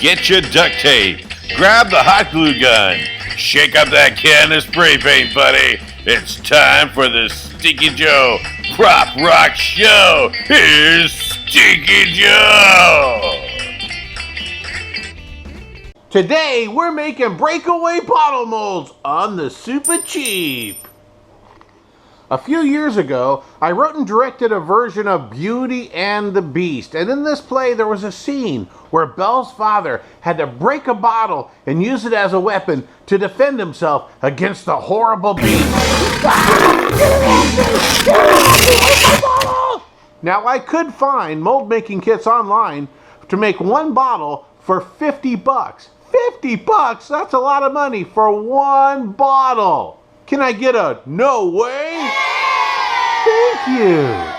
Get your duct tape. Grab the hot glue gun. Shake up that can of spray paint, buddy. It's time for the Stinky Joe Prop Rock Show. Here's Stinky Joe. Today, we're making breakaway bottle molds on the Super Cheap. A few years ago, I wrote and directed a version of Beauty and the Beast, and in this play there was a scene where Belle's father had to break a bottle and use it as a weapon to defend himself against the horrible beast. Now, I could find mold making kits online to make one bottle for $50. $50? That's a lot of money for one bottle. Can I get a no way? Thank you.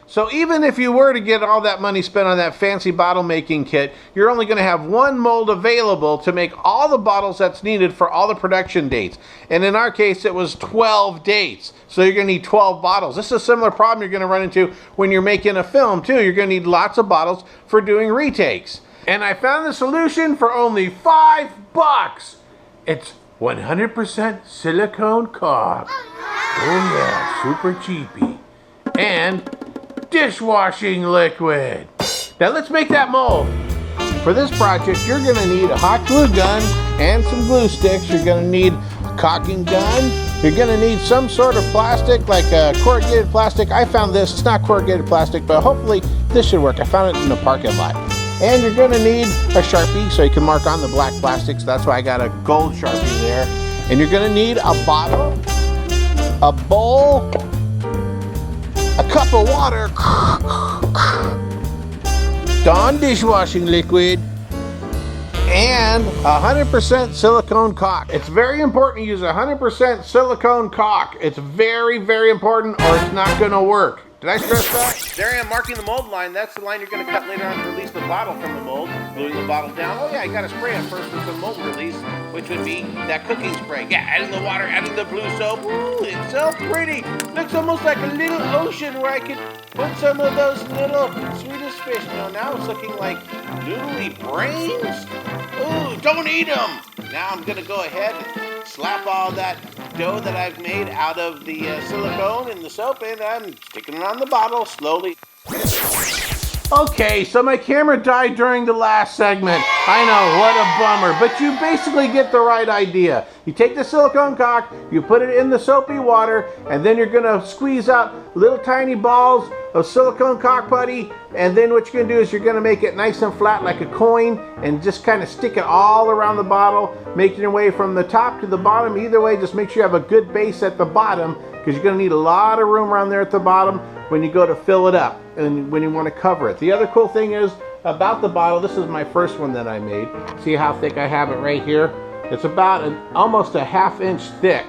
So even if you were to get all that money spent on that fancy bottle making kit, you're only going to have one mold available to make all the bottles that's needed for all the production dates. And in our case, it was 12 dates. So you're going to need 12 bottles. This is a similar problem you're going to run into when you're making a film too. You're going to need lots of bottles for doing retakes. And I found the solution for only $5. It's 100% silicone caulk. Oh yeah, super cheapy. And dishwashing liquid. Now let's make that mold. For this project, you're gonna need a hot glue gun and some glue sticks. You're gonna need a caulking gun. You're gonna need some sort of plastic, like corrugated plastic. I found this, it's not corrugated plastic, but hopefully this should work. I found it in the parking lot. And you're gonna need a Sharpie so you can mark on the black plastics. That's why I got a gold Sharpie there. And you're gonna need a bottle, a bowl, a cup of water, Dawn dishwashing liquid, and 100% silicone caulk. It's very important to use 100% silicone caulk. It's very, very important or it's not gonna work. Did I stress that? There I am marking the mold line. That's the line you're going to cut later on to release the bottle from the mold. Gluing the bottle down. Oh yeah, you got to spray it first with some mold release, which would be that cooking spray. Yeah, adding the water, adding the blue soap. Ooh, it's so pretty. Looks almost like a little ocean where I could put some of those little Swedish fish. Now it's looking like noodly brains. Ooh, don't eat them. Now I'm going to go ahead and slap all that dough that I've made out of the silicone and the soap, and I'm sticking it on the bottle slowly. Okay, so my camera died during the last segment. I know, what a bummer, but you basically get the right idea. You take the silicone caulk, you put it in the soapy water, and then you're gonna squeeze out little tiny balls of silicone caulk putty, and then what you're gonna do is you're gonna make it nice and flat like a coin, and just kind of stick it all around the bottle, making your way from the top to the bottom. Either way, just make sure you have a good base at the bottom, because you're gonna need a lot of room around there at the bottom when you go to fill it up and when you want to cover it. The other cool thing is about the bottle, this is my first one that I made. See how thick I have it right here? It's about almost a ½ inch thick.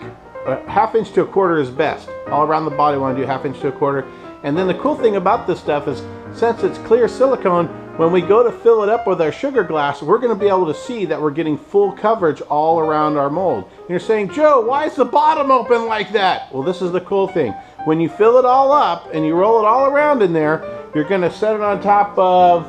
A ½ inch to a quarter is best. All around the bottle you want to do ½ inch to a quarter. And then the cool thing about this stuff is since it's clear silicone, when we go to fill it up with our sugar glass, we're going to be able to see that we're getting full coverage all around our mold. And you're saying, Joe, why is the bottom open like that? Well, this is the cool thing. When you fill it all up and you roll it all around in there, you're going to set it on top of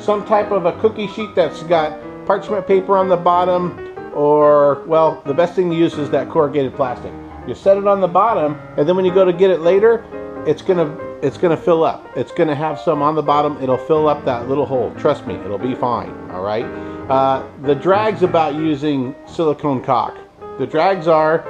some type of a cookie sheet that's got parchment paper on the bottom, or, well, the best thing to use is that corrugated plastic. You set it on the bottom, and then when you go to get it later, it's gonna fill up. It's gonna have some on the bottom. It'll fill up that little hole. Trust me, it'll be fine. All right. The drags about using silicone caulk. The drags are,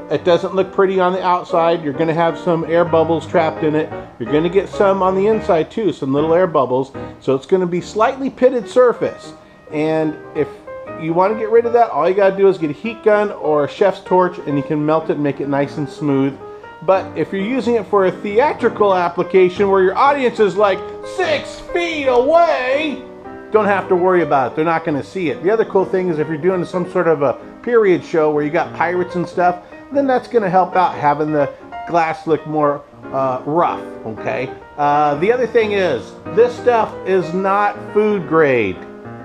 it doesn't look pretty on the outside. You're gonna have some air bubbles trapped in it. You're gonna get some on the inside too, some little air bubbles. So it's gonna be slightly pitted surface. And if you want to get rid of that, all you gotta do is get a heat gun or a chef's torch, and you can melt it and make it nice and smooth. But if you're using it for a theatrical application where your audience is like 6 feet away, don't have to worry about it. They're not going to see it. The other cool thing is if you're doing some sort of a period show where you got pirates and stuff, then that's going to help out having the glass look more rough, okay? The other thing is, this stuff is not food grade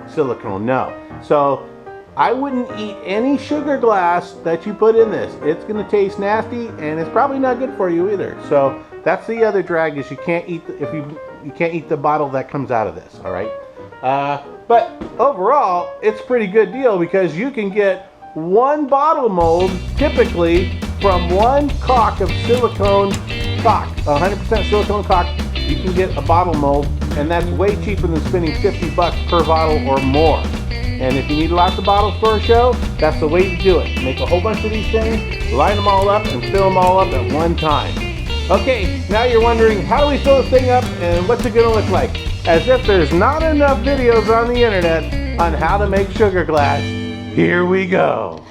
silicone, no. So I wouldn't eat any sugar glass that you put in this. It's going to taste nasty, and it's probably not good for you either. So that's the other drag, is you can't eat you can't eat the bottle that comes out of this. All right. But overall, it's a pretty good deal because you can get one bottle mold typically from one caulk of silicone caulk, 100% silicone caulk. You can get a bottle mold, and that's way cheaper than spending $50 per bottle or more. And if you need lots of bottles for a show, that's the way to do it. Make a whole bunch of these things, line them all up, and fill them all up at one time. Okay, now you're wondering, how do we fill this thing up and what's it gonna look like? As if there's not enough videos on the internet on how to make sugar glass. Here we go.